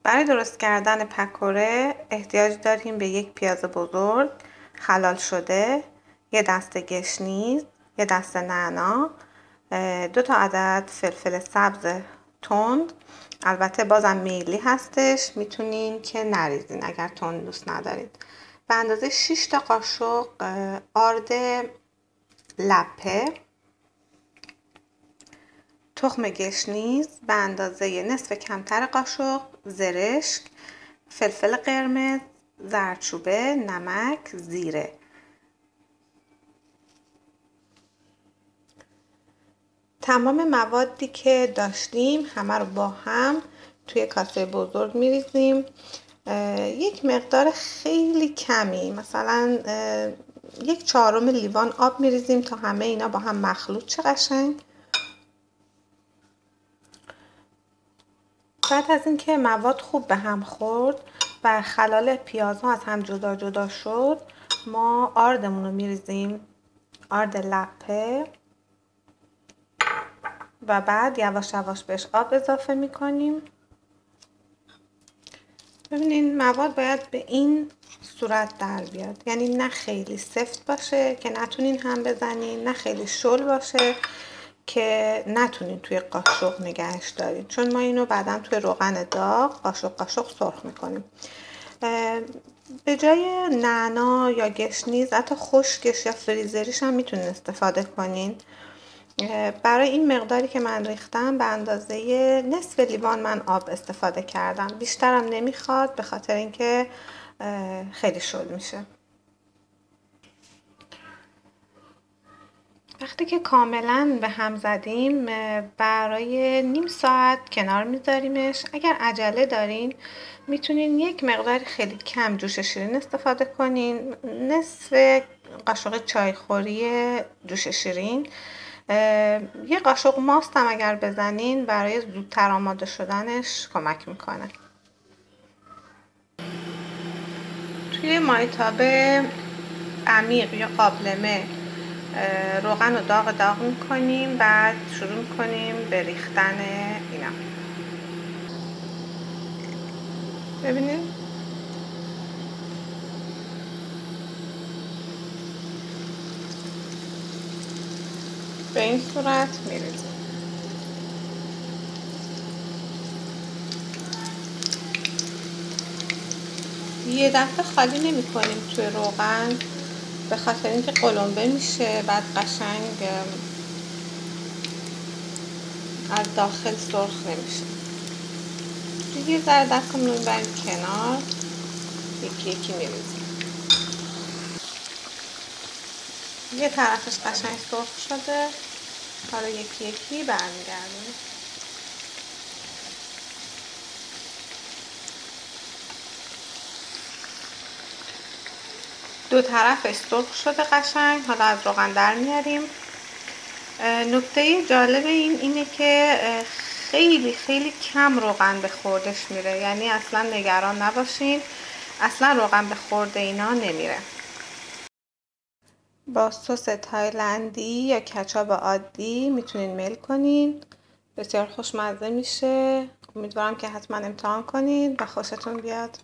برای درست کردن پکوره احتیاج داریم به یک پیاز بزرگ خلال شده، یه دسته گشنیز، یه دسته نعنا، 2 تا عدد فلفل سبز تند. البته بازم میلی هستش، میتونین که نریزین اگر تند دوست ندارید. به اندازه 6 تا قاشق آرد لپه، تخم گشنیز به اندازه نصف کمتر قاشق، زرشک، فلفل قرمز، زردچوبه، نمک، زیره. تمام موادی که داشتیم همه رو با هم توی کاسه بزرگ میریزیم. یک مقدار خیلی کمی، مثلا 1/4 لیوان آب میریزیم تا همه اینا با هم مخلوط شه قشنگ. بعد از اینکه مواد خوب به هم خورد و خلال پیازها از هم جدا جدا شد، ما آردمون رو میریزیم، آرد لپه، و بعد یواش یواش بهش آب اضافه میکنیم. ببینین مواد باید به این صورت در بیاد، یعنی نه خیلی سفت باشه که نتونین هم بزنین، نه خیلی شل باشه که نتونین توی قاشق نگهش دارین، چون ما اینو بعدا توی روغن داغ قاشق قاشق سرخ میکنیم. به جای نعنا یا گشنیز حتی خشکش یا فریزریش هم میتونین استفاده کنین. برای این مقداری که من ریختم به اندازه نصف لیوان من آب استفاده کردم، بیشترم نمیخواد به خاطر اینکه خیلی شل میشه. وقتی که کاملا به هم زدیم برای نیم ساعت کنار میذاریمش. اگر عجله دارین میتونین یک مقدار خیلی کم جوش شیرین استفاده کنین، نصف قاشق چایخوری جوش شیرین. یه قاشق ماست هم اگر بزنین برای زودتر آماده شدنش کمک میکنه. توی مایتاب عمیق یا قابلمه روغن رو داغ میکنیم، بعد شروع میکنیم به ریختن اینا. ببینید به این صورت میریزیم. یه دفعه خالی نمی کنیم توی روغن، به خاطر اینکه قلمبه میشه، بعد قشنگ از داخل سرخ نمیشه. دیگه ذره دستمون رو میبریم کنار، یکی یکی میریزیم. یه طرفش قشنگ سرخ شده، حالا یکی یکی برمیگردیم. دو طرفش سرخ شده قشنگ، حالا از روغن در میاریم. نکته جالب اینه که خیلی خیلی کم روغن به خوردش میره، یعنی اصلا نگران نباشین، اصلا روغن به خورد اینا نمیره. با سس تایلندی یا کچاپ عادی میتونین میل کنین، بسیار خوشمزه میشه. امیدوارم که حتما امتحان کنین و خوشتون بیاد.